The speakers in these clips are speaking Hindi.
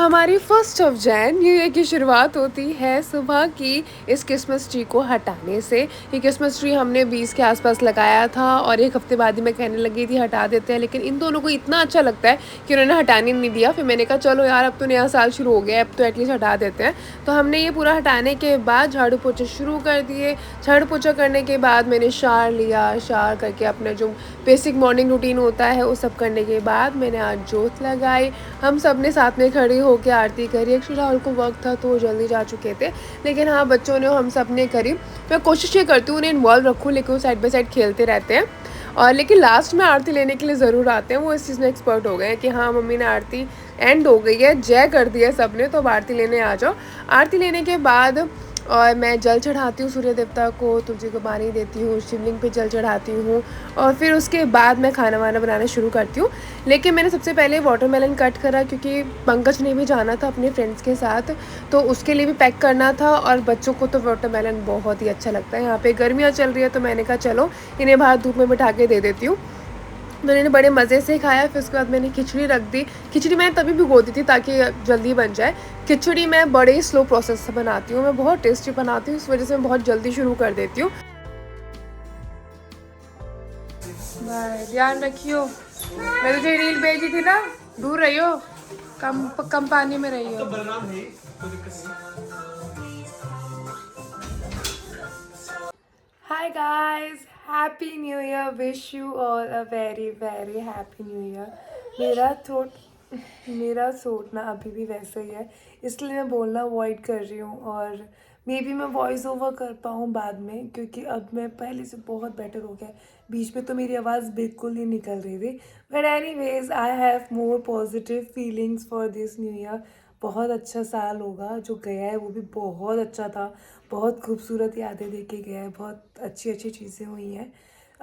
हमारी first of Jain new year की शुरुआत होती है सुबह की इस क्रिसमस ट्री को हटाने से। ये क्रिसमस ट्री हमने 20 के आसपास लगाया था और एक हफ्ते बाद ही मैं कहने लगी थी हटा देते हैं, लेकिन इन दोनों को इतना अच्छा लगता है कि उन्होंने हटाने नहीं दिया। फिर मैंने कहा चलो यार, अब तो नया साल शुरू हो गया है, अब तो एटलीस्ट हटा देते हैं। तो हमने ये पूरा हटाने के बाद झाड़ू पोछे शुरू कर दिए। झाड़ू पोछा करने के बाद मैंने शावर लिया। शावर करके अपना जो बेसिक मॉर्निंग रूटीन होता है वो सब करने के बाद मैंने आज जोत लगाई। हम सब ने साथ में खड़े होकर आरती करी। एक्चुअली राहुल को वर्क था तो वो जल्दी जा चुके थे, लेकिन हाँ बच्चों ने हम सब ने करी। मैं कोशिश ये करती हूँ उन्हें इन्वॉल्व रखूँ, लेकिन वो साइड बाई साइड खेलते रहते हैं और लेकिन लास्ट में आरती लेने के लिए ज़रूर आते हैं। वो इस चीज़ में एक्सपर्ट हो गए हैं कि हाँ मम्मी ने आरती एंड हो गई है, जय कर दिया है सब ने, तो अब आरती लेने आ जाओ। आरती लेने के बाद और मैं जल चढ़ाती हूँ सूर्य देवता को, तुलसी को पानी देती हूँ, शिवलिंग पे जल चढ़ाती हूँ और फिर उसके बाद मैं खाना वाना बनाना शुरू करती हूँ। लेकिन मैंने सबसे पहले वाटरमेलन कट करा क्योंकि पंकज ने भी जाना था अपने फ्रेंड्स के साथ, तो उसके लिए भी पैक करना था और बच्चों को तो वाटरमेलन बहुत ही अच्छा लगता है। यहाँ पे गर्मियाँ चल रही है तो मैंने कहा चलो इन्हें बाहर धूप में बिठा के दे देती हूँ। तो इन्होंने बड़े मज़े से खाया। फिर उसके बाद मैंने खिचड़ी रख दी। खिचड़ी मैंने तभी भिगोती थी ताकि जल्दी बन जाए। खिचड़ी मैं बड़े ही स्लो प्रोसेस से बनाती हूँ, मैं बहुत टेस्टी बनाती हूँ, इस वजह से मैं बहुत जल्दी शुरू कर देती हूँ। बाय, ध्यान रखियो। मैं तुझे रील भेजी थी ना, दूर रहियो, कम कम पानी में रहियो। Hi guys, happy new year. Wish you all a very very happy new year. मेरा थ्रोट ना अभी भी वैसा ही है, इसलिए मैं बोलना अवॉइड कर रही हूँ और मे बी मैं वॉइस ओवर कर पाऊँ बाद में, क्योंकि अब मैं पहले से बहुत बेटर हो गया है। बीच में तो मेरी आवाज़ बिल्कुल नहीं निकल रही थी। But any ways I have more positive feelings for this new year. बहुत अच्छा साल होगा, जो गया है वो भी बहुत अच्छा था। बहुत खूबसूरत यादें दे के गया है, बहुत अच्छी अच्छी चीज़ें हुई हैं।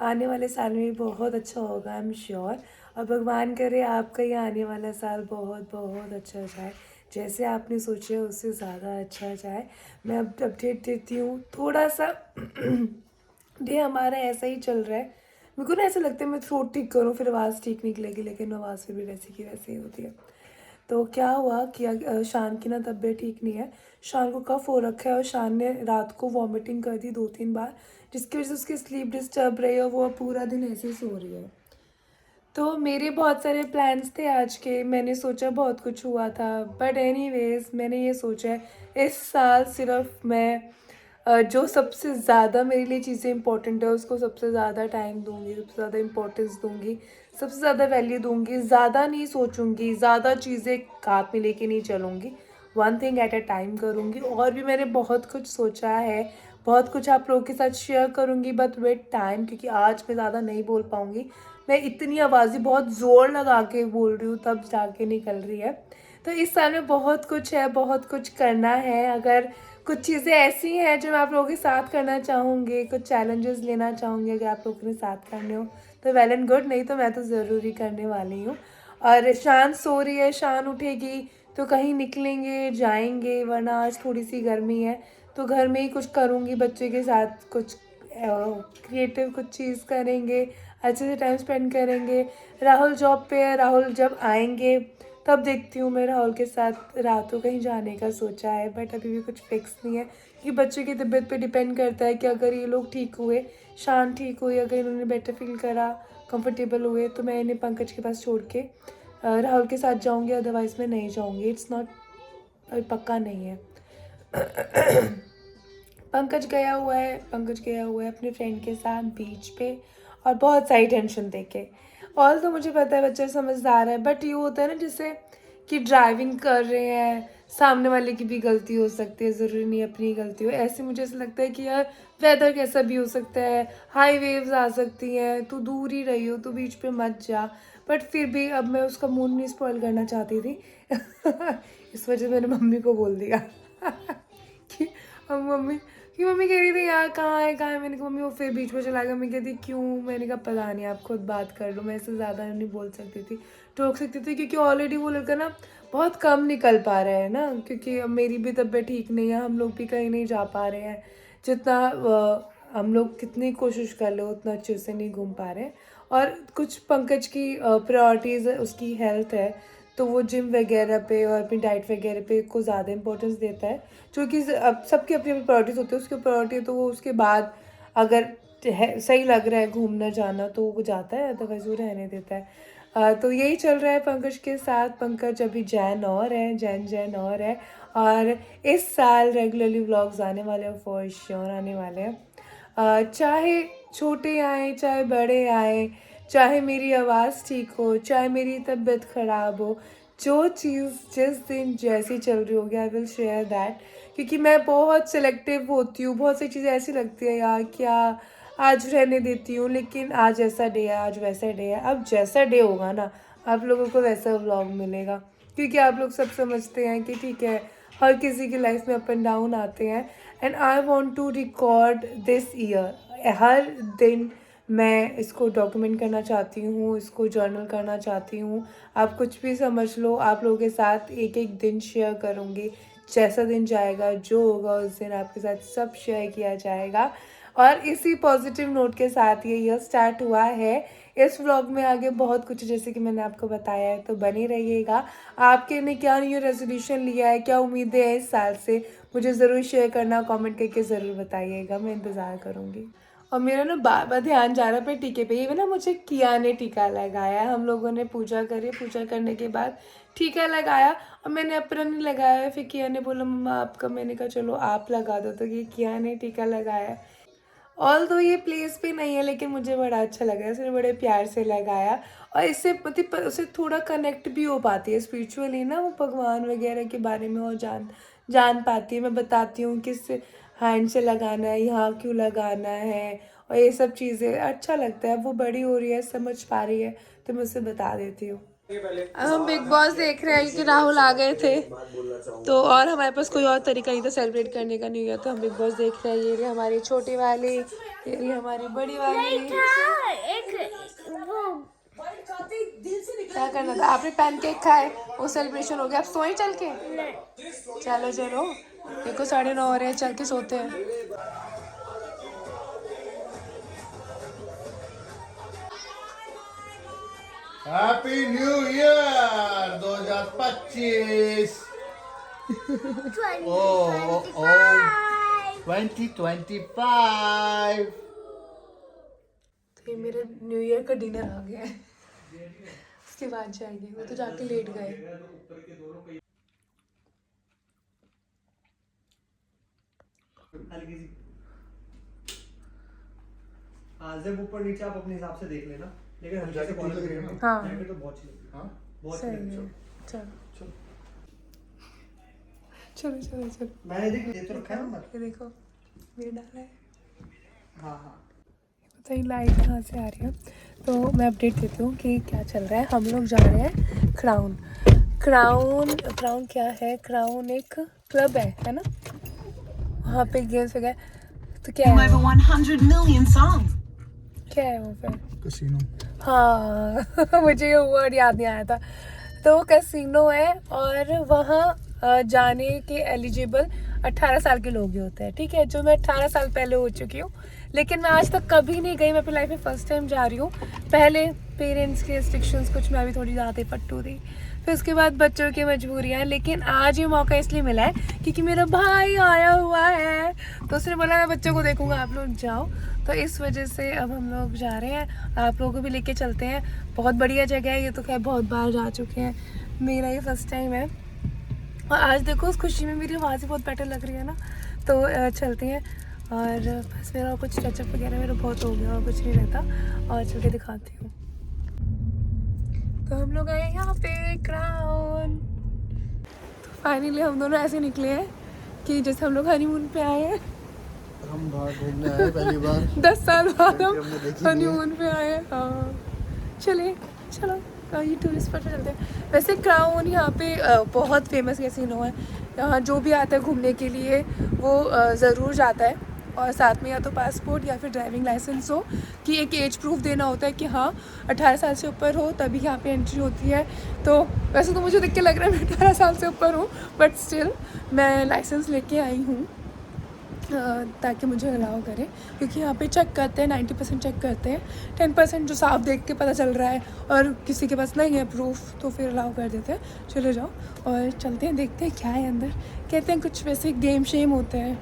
आने वाले साल में भी बहुत अच्छा होगा, आई एम श्योर। और भगवान करे आपका ये आने वाला साल बहुत बहुत अच्छा जाए, जैसे आपने सोचा है उससे ज़्यादा अच्छा जाए। मैं अब अपडेट देती हूँ थोड़ा सा। डे हमारा ऐसा ही चल रहा है। मेरे को ना ऐसा लगता है मैं थ्रोट ठीक करूँ फिर आवाज़ ठीक निकलेगी, लेकिन आवाज़ फिर भी वैसी की वैसी ही होती है। तो क्या हुआ कि शान की ना तबीयत ठीक नहीं है। शान को कफ हो रखा है और शान ने रात को वॉमिटिंग कर दी 2-3 बार, जिसकी वजह से उसकी स्लीप डिस्टर्ब रही है और वो पूरा दिन ऐसे ही सो रही है। तो मेरे बहुत सारे प्लान्स थे आज के, मैंने सोचा बहुत कुछ हुआ था, बट एनीवेज मैंने ये सोचा है इस साल सिर्फ मैं जो सबसे ज़्यादा मेरे लिए चीज़ें इंपॉर्टेंट है उसको सबसे ज़्यादा टाइम दूंगी, सबसे ज़्यादा इंपॉर्टेंस दूंगी, सबसे ज़्यादा वैल्यू दूंगी। ज़्यादा नहीं सोचूंगी, ज़्यादा चीज़ें हाथ में लेके नहीं चलूँगी, one thing at a time करूँगी। और भी मैंने बहुत कुछ सोचा है, बहुत कुछ आप लोगों के साथ शेयर करूँगी, बट वेट टाइम, क्योंकि आज मैं ज़्यादा नहीं बोल पाऊँगी। मैं इतनी आवाज़ें बहुत ज़ोर लगा के बोल रही हूँ तब जाके निकल रही है। तो इस साल में बहुत कुछ है, बहुत कुछ करना है। अगर कुछ चीज़ें ऐसी हैं जो मैं आप लोगों के साथ करना चाहूँगी, कुछ चैलेंजेस लेना चाहूँगी, अगर आप लोगों के साथ करने हो तो वेल एंड गुड, नहीं तो मैं तो ज़रूरी करने वाली हूँ। और शान सो रही है, शान उठेगी तो कहीं निकलेंगे जाएंगे, वरना आज थोड़ी सी गर्मी है तो घर में ही कुछ करूँगी बच्चे के साथ, कुछ क्रिएटिव कुछ चीज़ करेंगे, अच्छे से टाइम स्पेंड करेंगे। राहुल जॉब पे है, राहुल जब आएंगे तब देखती हूँ। मैं राहुल के साथ रात को कहीं जाने का सोचा है, बट अभी भी कुछ फिक्स नहीं है क्योंकि बच्चों की तबीयत पे डिपेंड करता है कि अगर ये लोग ठीक हुए, शान ठीक हुई, अगर इन्होंने बेटर फील करा, कंफर्टेबल हुए, तो मैं इन्हें पंकज के पास छोड़ के राहुल के साथ जाऊँगी, अदरवाइज़ मैं नहीं जाऊँगी। इट्स नॉट, अभी पक्का नहीं है। पंकज गया हुआ है अपने फ्रेंड के साथ बीच पे और बहुत सारी टेंशन देके। और तो मुझे पता है बच्चा समझदार है, बट ये होता है ना जैसे कि ड्राइविंग कर रहे हैं, सामने वाले की भी गलती हो सकती है, ज़रूरी नहीं अपनी गलती हो। ऐसे मुझे ऐसा लगता है कि यार वेदर कैसा भी हो सकता है, हाई वेव्स आ सकती हैं, तू दूर ही रही हो, तू बीच पे मत जा। बट फिर भी अब मैं उसका मूड नहीं स्पॉइल करना चाहती थी। इस वजह से मैंने मम्मी को बोल दिया कि अब मम्मी कह रही थी यार कहाँ है। मैंने कहा मम्मी वो फिर बीच में चला गया। मम्मी कहती क्यों? मैंने कहा पता नहीं, आप खुद बात कर लो, मैं इससे ज़्यादा नहीं बोल सकती थी, टोक सकती थी, क्योंकि ऑलरेडी वो लड़का ना बहुत कम निकल पा रहा है ना, क्योंकि अब मेरी भी तबीयत ठीक नहीं है, हम लोग भी कहीं नहीं जा पा रहे हैं। जितना हम लोग कितनी कोशिश कर ले उतना अच्छे से नहीं घूम पा रहे हैं। और कुछ पंकज की प्रायोरिटीज़ उसकी हेल्थ है, तो वो जिम वगैरह पे और अपनी डाइट वगैरह पे को ज़्यादा इंपॉर्टेंस देता है, जो कि अब सबकी अपनी अपनी प्रायोरिटीज़ होती है। उसकी प्रायोरिटी तो वो उसके बाद अगर है सही लग रहा है घूमना जाना तो वो जाता है, अदरवाइज़ वो रहने देता है। तो यही चल रहा है पंकज के साथ। पंकज अभी जैन और है और इस साल रेगुलरली व्लॉग्स आने वाले हैं, फॉर श्योर आने वाले हैं। चाहे छोटे आए चाहे बड़े आए, चाहे मेरी आवाज़ ठीक हो चाहे मेरी तबीयत ख़राब हो, जो चीज़ जिस दिन जैसी चल रही होगी आई विल शेयर दैट। क्योंकि मैं बहुत सिलेक्टिव होती हूँ, बहुत सी चीज़ें ऐसी लगती है यार क्या आज रहने देती हूँ, लेकिन आज ऐसा डे है आज वैसा डे है। अब जैसा डे होगा ना आप लोगों को वैसा व्लॉग मिलेगा, क्योंकि आप लोग सब समझते हैं कि ठीक है हर किसी की लाइफ में अप एंड डाउन आते हैं। And I want to record this year, हर दिन मैं इसको डॉक्यूमेंट करना चाहती हूँ, इसको जर्नल करना चाहती हूँ। आप कुछ भी समझ लो, आप लोगों के साथ एक एक दिन शेयर करूँगी। जैसा दिन जाएगा जो होगा उस दिन आपके साथ सब शेयर किया जाएगा। और इसी पॉजिटिव नोट के साथ ये ईयर स्टार्ट हुआ है। इस व्लॉग में आगे बहुत कुछ जैसे कि मैंने आपको बताया है, तो बने रहिएगा। आपके ने क्या न्यू रेजोल्यूशन लिया है, क्या उम्मीदें हैं इस साल से, मुझे ज़रूर शेयर करना, कमेंट करके ज़रूर बताइएगा, मैं इंतज़ार करूँगी। और मेरा ना बार बार ध्यान जा रहा है पर टीके पे, ये ना मुझे किया ने टीका लगाया। हम लोगों ने पूजा करी, पूजा करने के बाद टीका लगाया और मैंने अपना नहीं लगाया। फिर किया ने बोला मम्मा आपका, मैंने कहा चलो आप लगा दो, तो ये किया ने टीका लगाया। ऑल तो ये प्लेस पे नहीं है लेकिन मुझे बड़ा अच्छा लगा, इसने बड़े प्यार से लगाया। और इससे मतलब उसे थोड़ा कनेक्ट भी हो पाती है स्पिरिचुअली ना, वो भगवान वगैरह के बारे में और जान पाती है। मैं बताती हूँ किस हैंड से लगाना है, यहाँ क्यों लगाना है, और ये सब चीज़ें अच्छा लगता है। वो बड़ी हो रही है, समझ पा रही है, तो मैं उसे बता देती हूँ। हम बिग बॉस देख रहे हैं कि राहुल आ गए थे तो, और हमारे पास कोई और तरीका नहीं था सेलिब्रेट करने का न्यू ईयर, तो हम बिग बॉस देख रहे हैं। ये रही हमारी छोटी वाली, ये रही हमारी बड़ी वाली। क्या करना था, आपने पैनकेक खाए, वो सेलिब्रेशन हो गया। अब सोए चल के, चलो चलो, देखो 9:30 हो रहे हैं, चल के सोते हैं। Happy new year 2025। 2025। तो ये मेरा न्यू ईयर का डिनर आ गया है, उसके बाद जाएंगे, वो तो जाके लेट गए। जब ऊपर नीचे आप अपने हिसाब से देख लेना, लेकिन हम जैसे फॉलो करेंगे हाँ तो बहुत अच्छी लगेगी। हाँ बहुत सही अच्छी है। लगेगी। चलो चलो चलो चलो चलो, मैंने ये तो रखा है ना। ये देखो मेरे डाला है। हाँ हाँ बताइए लाइट कहाँ से आ रही है। तो मैं अपडेट देती हूँ कि क्या चल रहा है। हम लोग जा रहे हैं क्राउन। क्राउन क्या है, क्राउन एक क्लब है ना, वहाँ पे गेम्स वगैरह। तो क्या है वो? 100 million songs. क्या है वो पे? कैसीनो। हाँ मुझे ये वर्ड याद नहीं आया था। तो कैसीनो है और वहाँ जाने के एलिजिबल 18 साल के लोग ही होते हैं, ठीक है। जो मैं 18 साल पहले हो चुकी हूँ, लेकिन मैं आज तक कभी नहीं गई। मैं अपनी लाइफ में फर्स्ट टाइम जा रही हूँ। पहले पेरेंट्स के रिस्ट्रिक्शंस कुछ मैं भी थोड़ी ज़्यादा पट्टू थी, फिर उसके बाद बच्चों की मजबूरियाँ। लेकिन आज ये मौका इसलिए मिला है क्योंकि मेरा भाई आया हुआ है, तो उसने बोला मैं बच्चों को देखूंगा, आप लोग जाओ। तो इस वजह से अब हम लोग जा रहे हैं, आप लोगों को भी लेके चलते हैं। बहुत बढ़िया जगह है ये, तो खैर बहुत बार जा चुके हैं, मेरा ये फर्स्ट टाइम है। और आज देखो उस खुशी में मेरी आवाज़ ही बहुत बेटर लग रही है ना, तो चलते हैं। और बस मेरा कुछ टचअप वगैरह मेरा बहुत हो गया और कुछ नहीं रहता, और चल के दिखाती हूँ। तो हम लोग आए यहाँ पे क्राउन। तो फाइनली हम दोनों ऐसे निकले हैं कि जैसे हम लोग हनीमून पे आए हैं। हम बाहर घूमने आए पहली बार 10 साल बाद हम हमने देखी नहीं है। हनीमून पे आए हैं। हाँ चलिए चलो ये टूरिस्ट स्पॉट पे चलते हैं। वैसे क्राउन यहाँ पे बहुत फेमस कैसीनो है, यहाँ जो भी आता है घूमने के लिए वो ज़रूर जाता है। और साथ में या तो पासपोर्ट या फिर ड्राइविंग लाइसेंस हो, कि एक एज प्रूफ देना होता है कि हाँ 18 साल से ऊपर हो तभी यहाँ पे एंट्री होती है। तो वैसे तो मुझे देख के लग रहा है मैं 18 साल से ऊपर हूँ, बट स्टिल मैं लाइसेंस लेके आई हूँ। ताकि मुझे अलाउ करें, क्योंकि यहाँ पे चेक करते हैं, 90% चेक करते हैं, 10% जो साफ देख के पता चल रहा है और किसी के पास नहीं है प्रूफ तो फिर अलाउ कर देते हैं, चले जाओ। और चलते हैं, देखते हैं क्या है अंदर। कहते हैं कुछ वैसे गेम शेम होते हैं,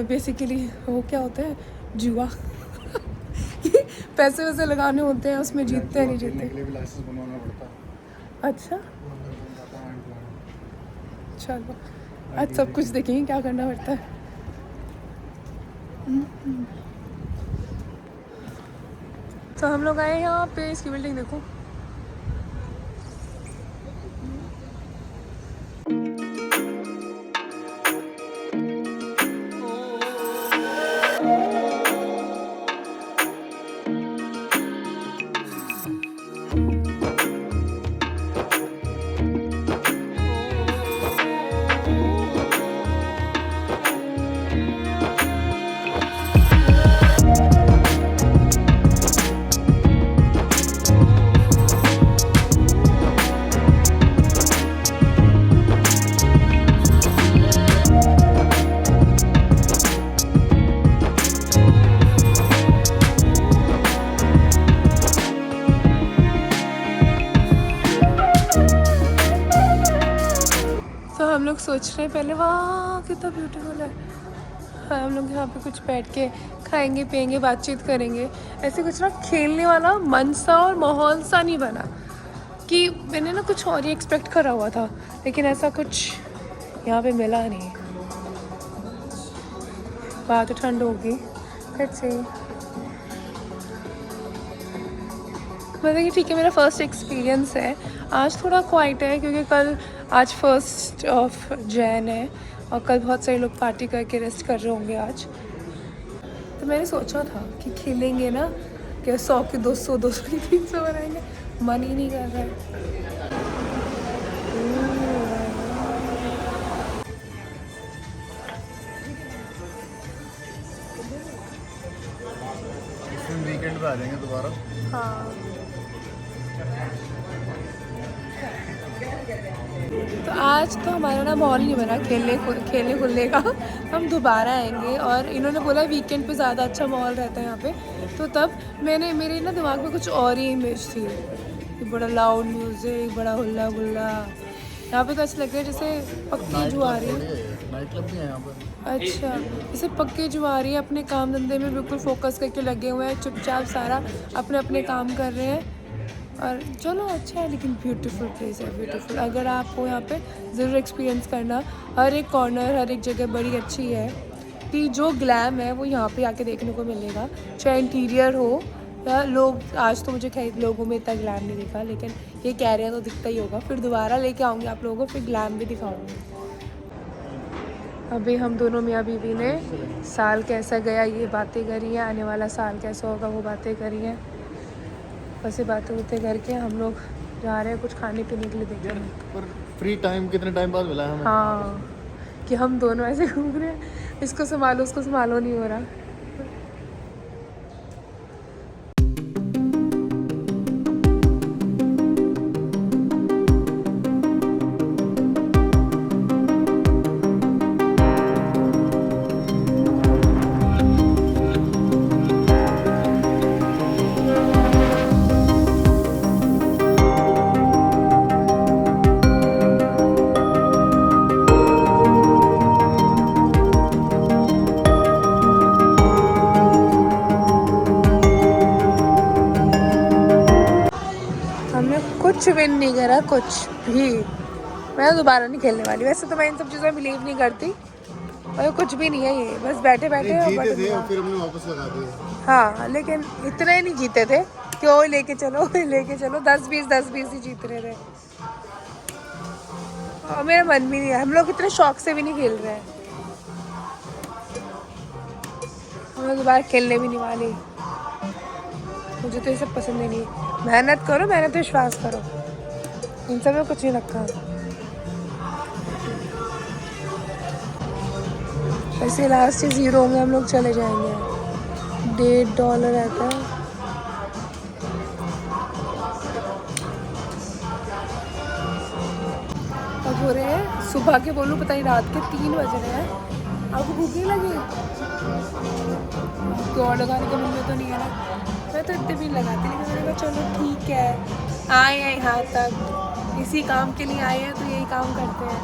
बेसिकली वो क्या होता है, जुआ पैसे वैसे लगाने होते हैं, उसमें जीतते हैं नहीं जीतते। के लिए भी लाइसेंस बनवाना पड़ता है। अच्छा चलो आज सब कुछ देखेंगे क्या करना पड़ता है। तो हम लोग आए यहाँ पे, इसकी बिल्डिंग देखो। हम लोग सोच रहे हैं पहले, वाह कितना ब्यूटीफुल है। हाँ, हम लोग यहाँ पे कुछ बैठ के खाएंगे पिएंगे बातचीत करेंगे। ऐसे कुछ ना खेलने वाला मन सा और माहौल सा नहीं बना, कि मैंने ना कुछ और ही एक्सपेक्ट करा हुआ था, लेकिन ऐसा कुछ यहाँ पे मिला नहीं। बात तो ठंड होगी फिर से। मतलब ठीक है, मेरा फर्स्ट एक्सपीरियंस है। आज थोड़ा क्वाइट है क्योंकि आज 1 जनवरी है और कल बहुत सारे लोग पार्टी करके रेस्ट कर रहे होंगे आज। तो मैंने सोचा था कि खेलेंगे ना, कि 100 की 200 200 की 300 बनाएंगे, मन ही नहीं कर रहा है। वीकेंड पे आ जाएंगे दोबारा। हाँ तो आज तो हमारा ना माहौल नहीं बना खेलने खुलने का। हम दोबारा आएंगे और इन्होंने बोला वीकेंड पे ज़्यादा अच्छा माहौल रहता है यहाँ पे, तो तब मेरे ना दिमाग में कुछ और ही इमेज थी कि बड़ा लाउड म्यूज़िक, बड़ा हुल्ला गुल्ला। यहाँ पे तो ऐसा लग रहा है जैसे पक्की जुआ रही है। नाइट क्लब भी है यहाँ पर। अच्छा, जैसे पक्के जुआ रही है, अपने काम धंधे में बिल्कुल फोकस करके लगे हुए हैं, चुपचाप सारा अपने अपने काम कर रहे हैं। और चलो अच्छा है, लेकिन ब्यूटीफुल प्लेस है, ब्यूटीफुल। अगर आप हो यहाँ पे ज़रूर एक्सपीरियंस करना। हर एक कॉर्नर, हर एक जगह बड़ी अच्छी है कि जो ग्लैम है वो यहाँ पे आके देखने को मिलेगा, चाहे इंटीरियर हो या लोग। आज तो मुझे खैर लोगों में इतना ग्लैम नहीं दिखा, लेकिन ये कह रहे हैं तो दिखता ही होगा। फिर दोबारा लेके आऊँगी आप लोगों को, फिर ग्लैम भी दिखाऊँगी। अभी हम दोनों मियाँ बीवी ने साल कैसा गया ये बातें करी हैं, आने वाला साल कैसा होगा वो बातें करी हैं। बस ये बातें होते करके हम लोग जा रहे हैं कुछ खाने पीने के लिए देखने। पर फ्री टाइम कितने टाइम बाद मिला है हमें? हाँ, कि हम दोनों ऐसे घूम रहे हैं, इसको संभालो उसको संभालो नहीं हो रहा। कुछ विन नहीं करा, कुछ भी। मैं दोबारा नहीं खेलने वाली। वैसे तो मैं इन सब चीज़ों में बिलीव नहीं करती, और कुछ भी नहीं है ये, बस बैठे बैठे जीते थे और फिर हमने वापस लगा दिए। हाँ, लेकिन इतने ही नहीं जीते थे कि वो लेके चलो 10-20 ही जीत रहे थे। और मेरा मन भी नहीं है, हम लोग इतने शौक से भी नहीं खेल रहे हैं। हम लोग दोबारा खेलने भी नहीं वाले। मुझे तो ये सब पसंद ही नहीं। मेहनत करो, मेहनत विश्वास करो, इन सब में कुछ नहीं रखा। वैसे लास्ट 0 होंगे, हम लोग चले जाएंगे। $1.5 रहता है। अब हो रहे हैं सुबह के, बोलूँ पता नहीं रात के 3 बज रहे हैं। आपको भूख नहीं लगी? तो और लगाने का मन में तो नहीं है ना। मैं तो इतने भी लगाती, लेकिन मैंने कहा चलो ठीक है, आए हैं यहाँ तक, इसी काम के लिए आए हैं तो यही काम करते हैं।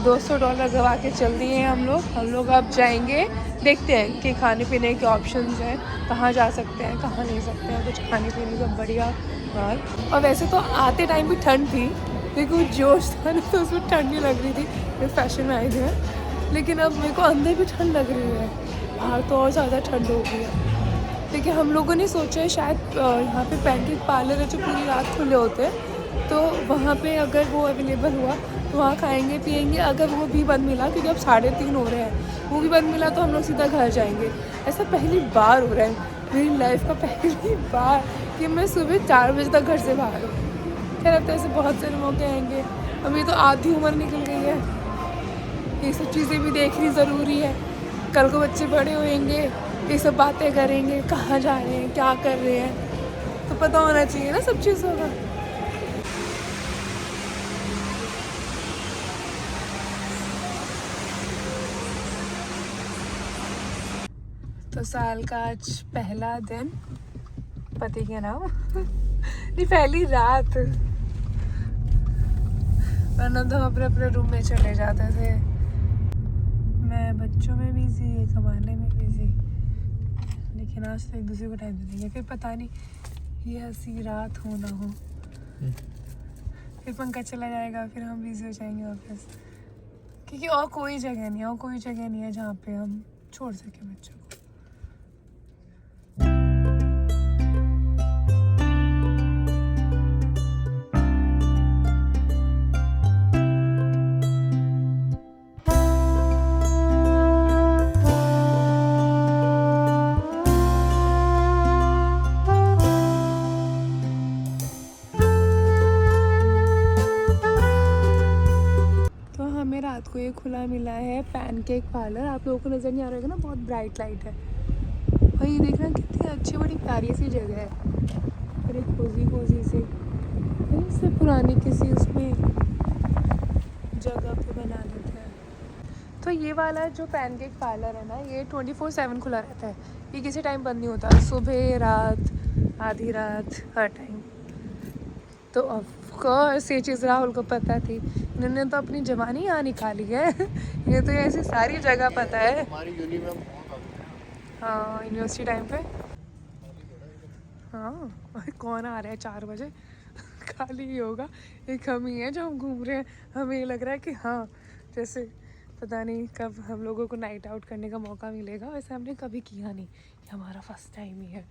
$200 गवा के चल दिए हैं हम लोग अब जाएंगे, देखते हैं कि खाने पीने के ऑप्शंस हैं, कहाँ जा सकते हैं कहाँ नहीं सकते हैं, कुछ खाने पीने का बढ़िया बार। और वैसे तो आते टाइम भी ठंड थी, लेकिन वो जोश था ना तो उसमें ठंड नहीं लग रही थी, ये फैशन में आए थे। लेकिन अब मेरे को अंदर भी ठंड लग रही है, बाहर तो और ज़्यादा ठंड हो गई है। देखिए हम लोगों ने सोचा है शायद यहाँ पे पैनकेक पार्लर है जो पूरी रात खुले होते हैं, तो वहाँ पे अगर वो अवेलेबल हुआ तो वहाँ खाएंगे पिएंगे। अगर वो भी बंद मिला, क्योंकि अब 3:30 हो रहे हैं, वो भी बंद मिला तो हम लोग सीधा घर जाएंगे। ऐसा पहली बार हो रहा है मेरी लाइफ का, पहली बार कि मैं सुबह 4 बजे तक घर से बाहर हूँ। खैर अब तो ऐसे बहुत सारे मौके आएंगे, अभी तो आधी उम्र निकल गई है, ये सब चीज़ें भी देखनी ज़रूरी है। कल को बच्चे बड़े होंगे, ये सब बातें करेंगे, कहाँ जा रहे हैं क्या कर रहे हैं, तो पता होना चाहिए ना सब चीज़ों का। तो साल का आज पहला दिन, पति के नाम नहीं पहली रात, वरना तो अपने अपने रूम में चले जाते थे। मैं बच्चों में बिजी, कमाने में बिजी, लेकिन आज तो एक दूसरे को टाइम दे देंगे। फिर पता नहीं ये हंसी रात हो ना हो, फिर पंकज चला जाएगा, फिर हम बिजी हो जाएंगे वापस, क्योंकि और कोई जगह नहीं है जहाँ पे हम छोड़ सके बच्चों को। रात को ये खुला मिला है पैनकेक पार्लर, आप लोगों को नज़र नहीं आ रहा होगा ना, बहुत ब्राइट लाइट है। और ये देखना कितनी अच्छी बड़ी प्यारी सी जगह है, और एक कोजी से इससे पुरानी किसी उसमें जगह पे बना देते हैं। तो ये वाला जो पैनकेक पार्लर है ना, ये 24/7 खुला रहता है, ये किसी टाइम बंद नहीं होता, सुबह रात आधी रात हर टाइम। तो ऑफकोर्स ये चीज़ राहुल को पता थी, इन्होंने तो अपनी जवानी यहाँ निकाली है ये तो ऐसी सारी जगह पता है। हमारी यूनि में हम बहुत आते हैं। हाँ यूनिवर्सिटी टाइम पे। हाँ कौन आ रहा है 4 बजे खाली ही होगा, एक हम ही हैं जो हम घूम रहे हैं। हमें ये लग रहा है कि हाँ जैसे पता नहीं कब हम लोगों को नाइट आउट करने का मौका मिलेगा, वैसे हमने कभी किया नहीं, ये हमारा फर्स्ट टाइम ही है।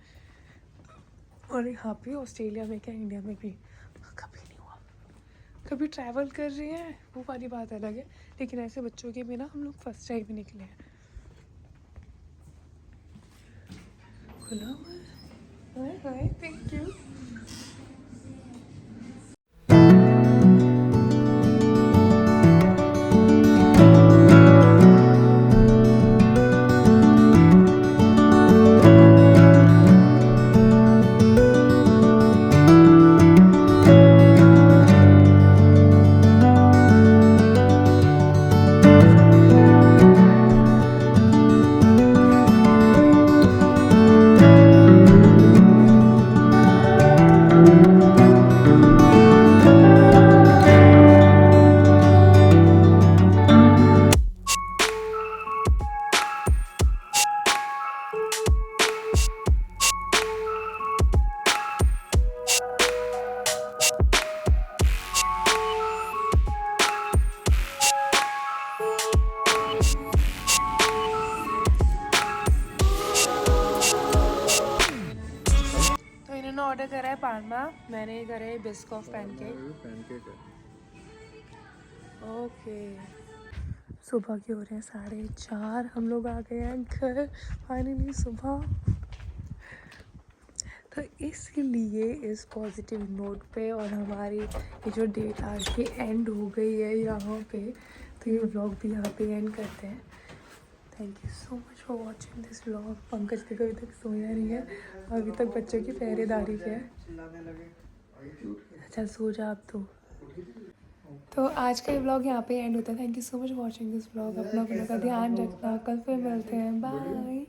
और यहाँ पे ऑस्ट्रेलिया में क्या इंडिया में भी कभी नहीं हुआ। कभी ट्रैवल कर रहे हैं वो वाली बात अलग है, लेकिन ऐसे बच्चों के बिना हम लोग फर्स्ट टाइम ही निकले हैं। खुला हुआ है, हाय थैंक यू। ऑर्डर करा है पानमा, मैंने करा है बिस्कॉफ पैनकेक। ओके सुबह के हो रहे हैं 4:30, हम लोग आ गए हैं घर फाइनली सुबह। तो इसीलिए इस पॉजिटिव नोट पे और हमारी ये जो डेट आज की एंड हो गई है यहाँ पे, तो ये व्लॉग भी यहाँ पे एंड करते हैं। Thank you so much for watching this vlog. Pankaj देखो अभी तक सोया नहीं है, अभी तक बच्चों की पहरेदारी पे है। चल सो जा अब तो। तो आज का ये ब्लॉग यहाँ पे एंड होता है। Thank you so much watching this blog. अपना का ध्यान रखना, कल फिर मिलते हैं, बाय।